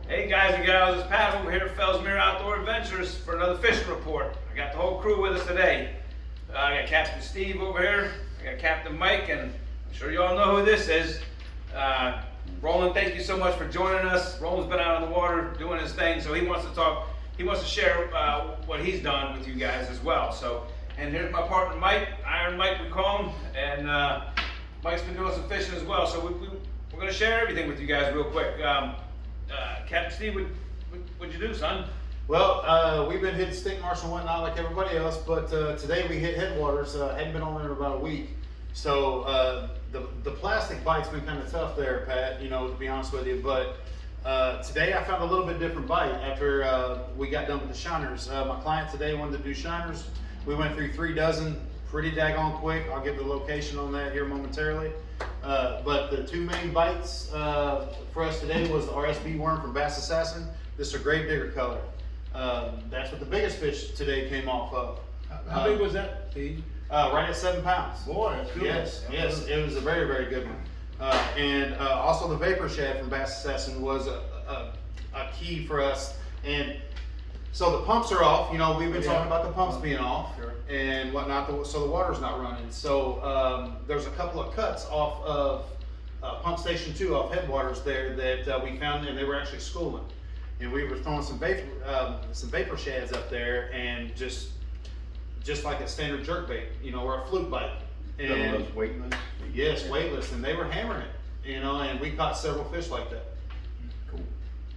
Hey guys and gals, it's Pat over here at Fellsmere Outdoor Adventures for another fishing report. I got the whole crew with us today. I got Captain Steve over here, I got Captain Mike, and I'm sure you all know who this is. Roland, thank you so much for joining us. Roland's been out on the water doing his thing, so he wants to share what he's done with you guys as well. So, and here's my partner Mike, Iron Mike we call him, and Mike's been doing some fishing as well. So we're going to share everything with you guys real quick. Captain Steve, what'd you do, son? Well, we've been hitting stink marsh and whatnot like everybody else, but today we hit Headwaters. Hadn't been on there in about a week. So the plastic bite's been kind of tough there, Pat, you know, to be honest with you. But today I found a little bit different bite after we got done with the shiners. My client today wanted to do shiners. We went through 3 dozen pretty daggone quick. I'll give the location on that here momentarily. But the 2 main bites for us today was the RSB worm from Bass Assassin. This is a great bigger color. That's what the biggest fish today came off of. How big was that, Steve? Right at 7 pounds. Boy, that's good. Yes, it was a very, very good one. And also the vapor shad from Bass Assassin was a key for us. And so the pumps are off. You know, we've been talking about the pumps being off and whatnot, so the water's not running. So there's a couple of cuts off of pump station 2 off Headwaters there that we found, and they were actually schooling. And we were throwing some vapor shads up there, and just like a standard jerk bait, you know, or a fluke bite. And those weightless? Yes, weightless, and they were hammering it, you know, and we caught several fish like that. Cool.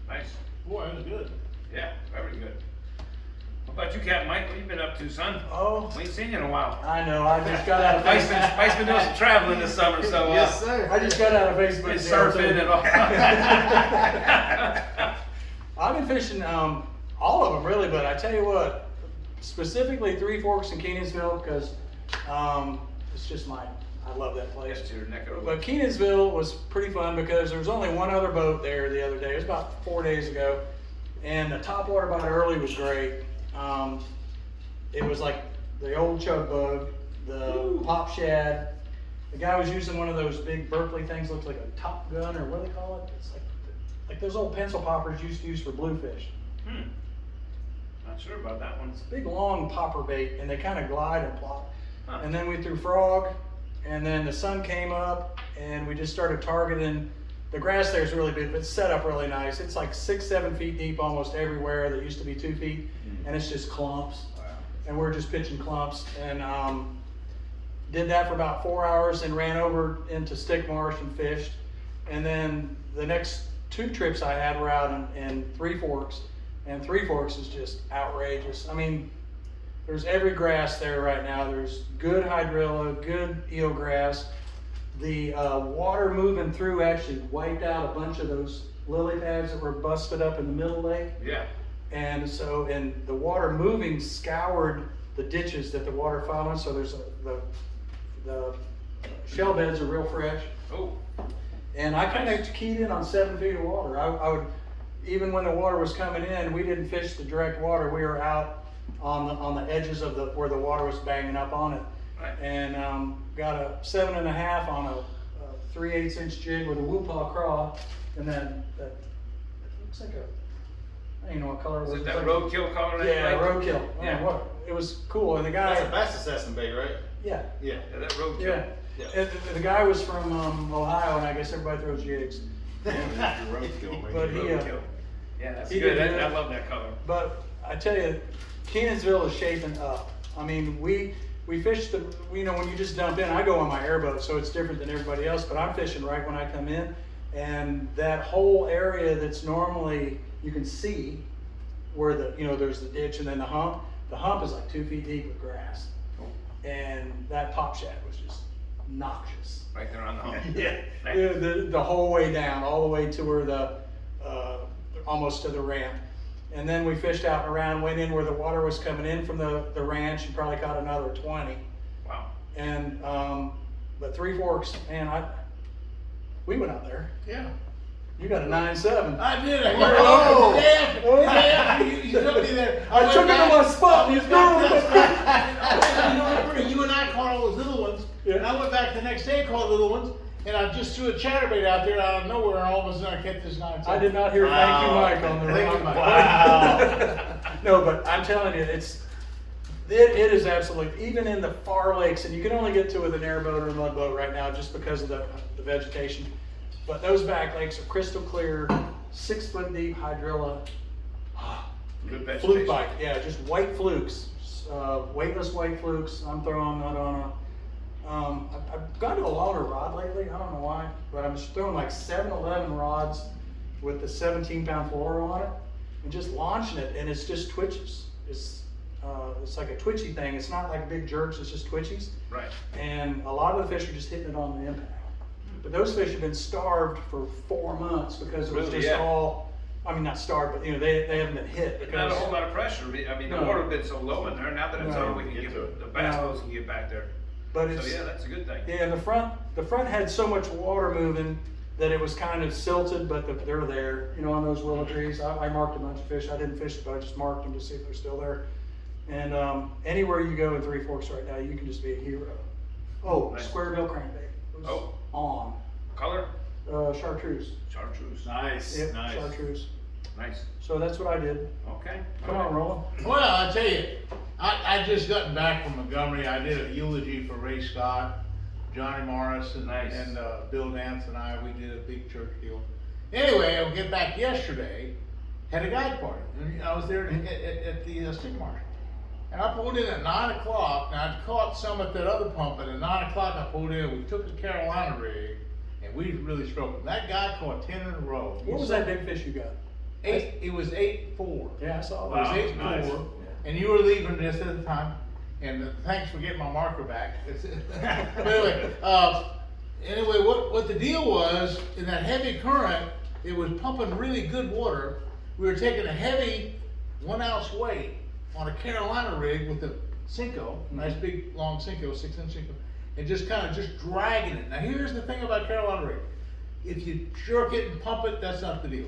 Nice. Boy, that was good. Yeah, very good. What about you, Captain Mike? What you been up to, son? Oh, We ain't seen you in a while. I know. I just got out of Mike's Facebook. been doing some traveling this summer, so Yes, sir. I just got out of Facebook. been jail, surfing too. and all. I've been fishing all of them really, but I tell you what, specifically Three Forks and Kenansville, because it's just mine. I love that place. Yes, your neck of the But Kenansville was pretty fun because there was only one other boat there the other day. It was about 4 days ago, and the topwater bite early was great. It was like the old chug bug, the pop shad. The guy was using one of those big Berkeley things, looks like a Top Gun, or what do they call it? It's like those old pencil poppers used to use for bluefish. Not sure about that one. It's a big long popper bait, and they kind of glide and plop. Huh. And then we threw frog, and then the sun came up, and we just started targeting. The grass there is really big, but it's set up really nice. It's like 6-7 feet deep almost everywhere. That used to be 2 feet, and it's just clumps. Wow. And we're just pitching clumps, and did that for about 4 hours, and ran over into Stick Marsh and fished. And then the next 2 trips I had were out in Three Forks, and Three Forks is just outrageous. I mean, there's every grass there right now. There's good hydrilla, good eelgrass. The water moving through actually wiped out a bunch of those lily pads that were busted up in the middle lake. Yeah. And so, and the water moving scoured the ditches that the water followed. So there's the shell beds are real fresh. Oh. And I kind of keyed in on 7 feet of water. I would, even when the water was coming in, we didn't fish the direct water. We were out on the edges of where the water was banging up on it. Right. And got a 7.5 on a 3/8 inch jig with a Whoopah craw, and then that it looks like I don't even know what color it was. Is it that It's like- roadkill color? Yeah, roadkill. Yeah. Oh, what? It was cool, and the guy. That's a Bass Assassin bait, right? Yeah. Yeah. Yeah, that roadkill. Yeah. Yeah. And the guy was from Ohio, and I guess everybody throws jigs. Your roadkill, man. But he, Roadkill. Yeah, that's he good. did I good. love that color. But I tell you, Kenansville is shaping up. I mean, we fish you know, when you just dump in, I go on my airboat, so it's different than everybody else, but I'm fishing right when I come in. And that whole area that's normally, you can see where there's the ditch and then the hump is like 2 feet deep with grass. And that pop shad was just noxious. Right there on the hump. Yeah, Right. the whole way down, all the way to where almost to the ramp. And then we fished out and around, went in where the water was coming in from the ranch, and probably caught another 20. Wow. And but Three Forks, man, we went out there. Yeah. You got a 9.7. I did. Oh. Yeah. You took me there. I took him to my spot. And he's gone. You and I caught all those little ones. Yeah. And I went back the next day and caught little ones. and I just threw a chatterbait out there out of nowhere, and all of a sudden I kept this 9 I did not hear thank you, Mike, on the Thank you, wrong Mike. Wow. No, but I'm telling you, it is absolutely, even in the far lakes, and you can only get to with an airboat or a mud boat right now just because of the vegetation. But those back lakes are crystal clear, 6 foot deep hydrilla. Good vegetation. Fluke bite, yeah, just white flukes, weightless white flukes. I'm throwing that on I've gone to a longer rod lately. I don't know why, but I'm just throwing like 7-11 rods with the 17-pound fluoro on it, and just launching it, and it's just twitches. It's like a twitchy thing. It's not like big jerks. It's just twitchies. Right. And a lot of the fish are just hitting it on the impact. But those fish have been starved for 4 months because it was Really, just yeah. all. I mean, not starved, but they haven't been hit because. Not a whole lot of pressure. I mean, the No. water's been so low in there. Now that it's No. on, we can get the bass boats can get back there. But So it's yeah, that's a good thing. yeah. And the front had so much water moving that it was kind of silted, but they're there. You know, on those willow trees. I marked a bunch of fish. I didn't fish it, but I just marked them to see if they're still there. And anywhere you go in Three Forks right now, you can just be a hero. Oh, Nice. square bill crankbait. It was Oh. on. Color? Chartreuse. Chartreuse. Nice, Yep, nice. chartreuse. Nice. So that's what I did. Okay. Come on, Roland. Well, I tell you, I just gotten back from Montgomery. I did a eulogy for Ray Scott, Johnny Morris, and Nice. Bill Nance and I. We did a big church deal. Anyway, I'll get back yesterday. Had a guide party. And I was there at the stick marsh. And I pulled in at 9 o'clock. Now I'd caught some at that other pump, but at 9 o'clock I pulled in. We took the Carolina rig, and we really stroked it. That guy caught 10 in a row. What was that big fish you got? It was 8-4. Yeah, I saw It that. was Wow, 8-4, nice. and you were leaving just at the time. And thanks for getting my marker back. But anyway, what the deal was, in that heavy current, it was pumping really good water. We were taking a heavy 1 ounce weight on a Carolina rig with a Cinco, nice big long Cinco, 6-inch Cinco, and just kind of just dragging it. Now here's the thing about Carolina rig. If you jerk it and pump it, that's not the deal.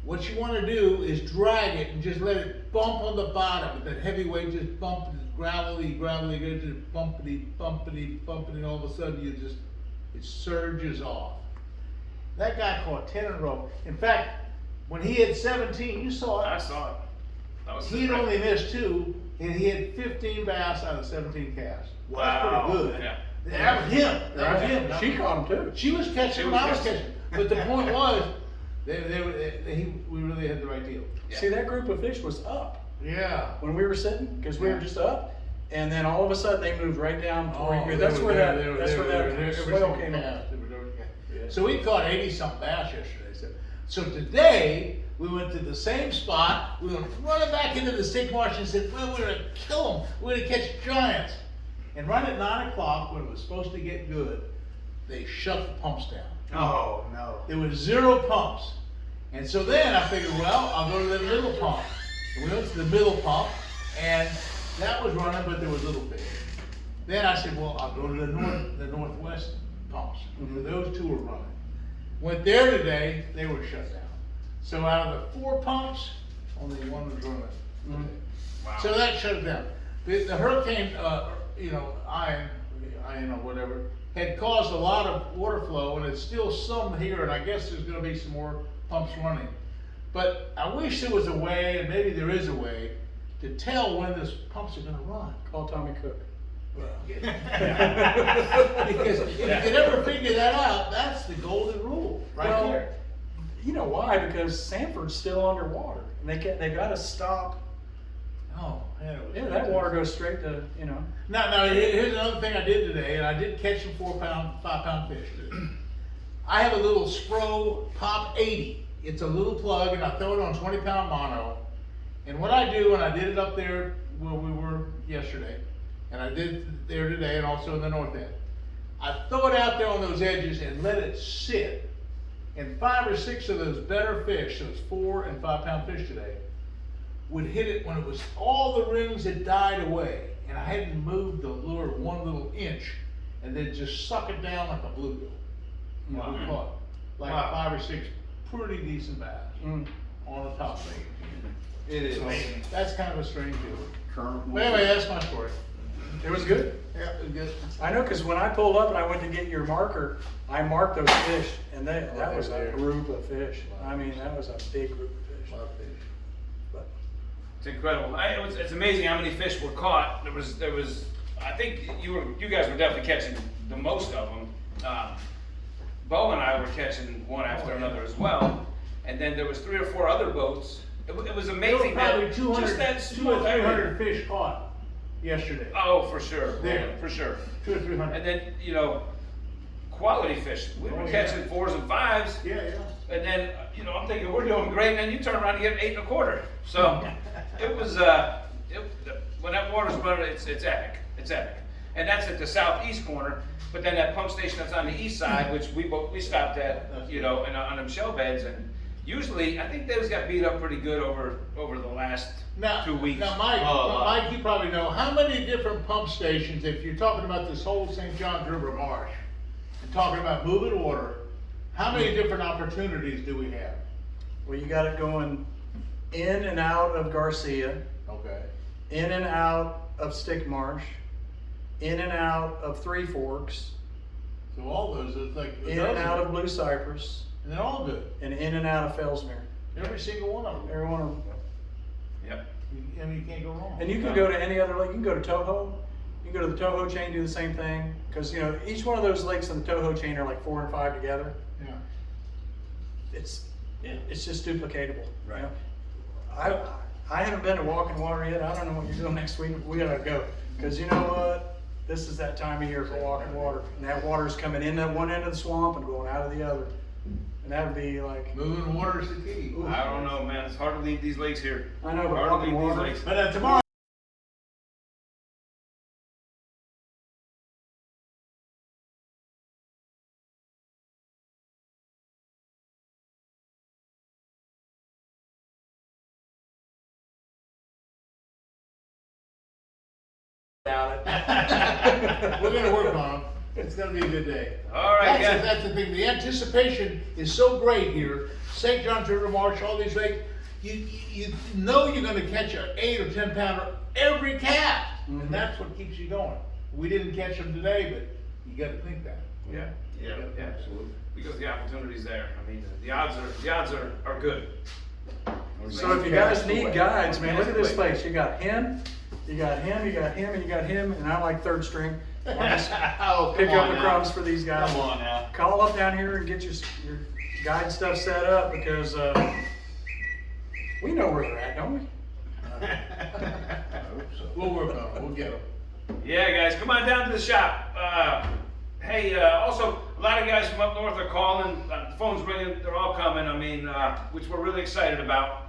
What you want to do is drag it and just let it bump on the bottom. That heavy weight just bump, gravelly, just bumpity, and all of a sudden it surges off. That guy caught 10 in a row. In fact, when he had 17, you saw I it. saw it. That was He had only missed 2, and he had 15 bass out of 17 casts. Wow. That's pretty good. Yeah. That was him. That was him. She caught him too. She was catching him, I was catching him. But the point was, we really had the right deal. Yeah. See, that group of fish was up Yeah. when we were sitting because we were just up, and then all of a sudden they moved right down toward you. they That's were where there, that they were that's there, where they were that there, swell every came single up. cast, they were doing it. So we caught 80-something bass yesterday. So today, we went to the same spot, we went running back into the stick marsh and said, well, we're gonna kill them, we're gonna catch giants. And right at 9 o'clock, when it was supposed to get good, they shut the pumps down. Oh, no. There was 0 pumps. And so then I figured, well, I'll go to the middle pump. And we went to the middle pump, and that was running, but there was little fish. Then I said, well, I'll go to the northwest pumps. Those 2 were running. Went there today, they were shut down. So out of the 4 pumps, only 1 was running. Wow. So that shut it down. The hurricane, Ian or whatever, had caused a lot of water flow, and it's still some here, and I guess there's gonna be some more pumps running. But I wish there was a way, and maybe there is a way, to tell when those pumps are gonna run. Call Tommy Cook. Because if you could ever figure that out, that's the golden rule, right Well, there. You know why? Because Sanford's still underwater, and they got to stop. Oh, yeah. it was Yeah, that water goes straight to Now, here's another thing I did today, and I did catch some 5-pound fish. I have a little Spro Pop 80. It's a little plug, and I throw it on 20-pound mono. And what I do, and I did it up there where we were yesterday, and I did there today, and also in the north end. I throw it out there on those edges and let it sit. And 5 or 6 of those better fish, those 4- and 5-pound fish today, would hit it when it was all the rings had died away, and I hadn't moved the lure 1 little inch, and then just suck it down like a bluegill. And we caught like Wow. 5 or 6 pretty decent bass on the top thing. It is. So that's kind of a strange deal. But anyway, that's my story. It was good. Yeah, it was good. I know, cause when I pulled up and I went to get your marker, I marked those fish, and that was a there. group of fish. I mean, that was a big group of fish. Love fish. But It's incredible. It's amazing how many fish were caught. There was. I think you guys were definitely catching the most of them. Bo and I were catching one after another as well. And then there was 3 or 4 other boats. It was There were amazing probably that 200, just that 200 small or area. 300 fish caught yesterday. Oh, for sure. There. For sure. 200 or 300. And then quality fish. We were Oh, catching yeah. 4s and 5s. Yeah, yeah. And then, I'm thinking we're doing great, and then you turn around and get 8 1/4. So it was, when that water's running, it's epic. It's epic. And that's at the southeast corner. But then that pump station that's on the east side, which we stopped at, and on them shell beds. And usually, I think those got beat up pretty good over the last 2 weeks. Now, Mike, Mike, you probably know, how many different pump stations, if you're talking about this whole St. Johns River Marsh, and talking about moving water, how many different opportunities do we have? well, you got it going in and out of Garcia, Okay. in and out of Stick Marsh, in and out of Three Forks, So all those, it's like, in and out of Blue Cypress, and they're all good. and in and out of Fellsmere. Every single one of them. Every one of them. Yep. I mean, you can't go wrong. And you can go to any other lake. You can go to Toho. You can go to the Toho chain, do the same thing. Because each one of those lakes in the Toho chain are like 4 and 5 together. Yeah. It's just duplicatable. Right. I haven't been to Walking Water yet. I don't know what you're doing next week. We gotta go. Because you know what? This is that time of year for Walking Water. And that water's coming in at one end of the swamp and going out of the other. And that would be like, Moving water is the key. I don't know, man. It's hard to leave these lakes here. I know, but Hard to Walking leave these Water. lakes. But tomorrow. About it. We're gonna work on them. It's gonna be a good day. All right, guys. That's the thing. The anticipation is so great here. St. Johns River Marsh, all these lakes. You know you're gonna catch an 8 or 10 pounder every cast, Mhm. and that's what keeps you going. We didn't catch them today, but you got to think that. Yeah. Yeah. Yeah. Absolutely. Because the opportunity's there. I mean, the odds are good. So if you guys need guides, man, look at this place. You got him, you got him, you got him, and you got him, and I'm like third string. I'll just Oh, pick come up on the now. crumbs for these guys. Come on now. Call up down here and get your guide stuff set up because we know where they're at, don't we? We'll work on it. We'll get them. Yeah, guys, come on down to the shop. Hey, also, a lot of guys from up north are calling. The phone's ringing. They're all coming. I mean, which we're really excited about.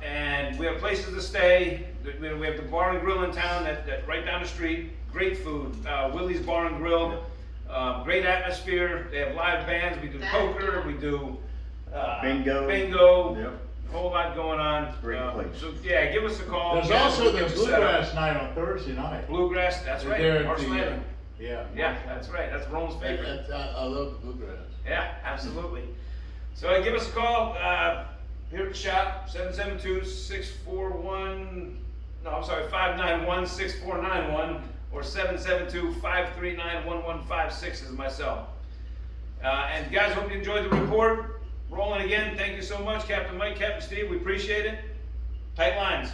And we have places to stay. We have the bar and grill in town that right down the street. Great food. Willie's Bar and Grill. Great atmosphere. They have live bands. We do poker. We do Bingo. Bingo. Yep. A whole lot going on. Great place. So yeah, give us a call. There's Guys, also we'll the get you set up. bluegrass night on Thursday night. Bluegrass. That's right. They're at Marsh the, Landing. Yeah. Yeah, that's right. That's Rome's favorite. I love the bluegrass. Yeah, absolutely. So give us a call here at the shop, 591-6491 or 772-539-1156 is myself. And guys, hope you enjoyed the report. Roland, again, thank you so much. Captain Mike, Captain Steve, we appreciate it. Tight lines.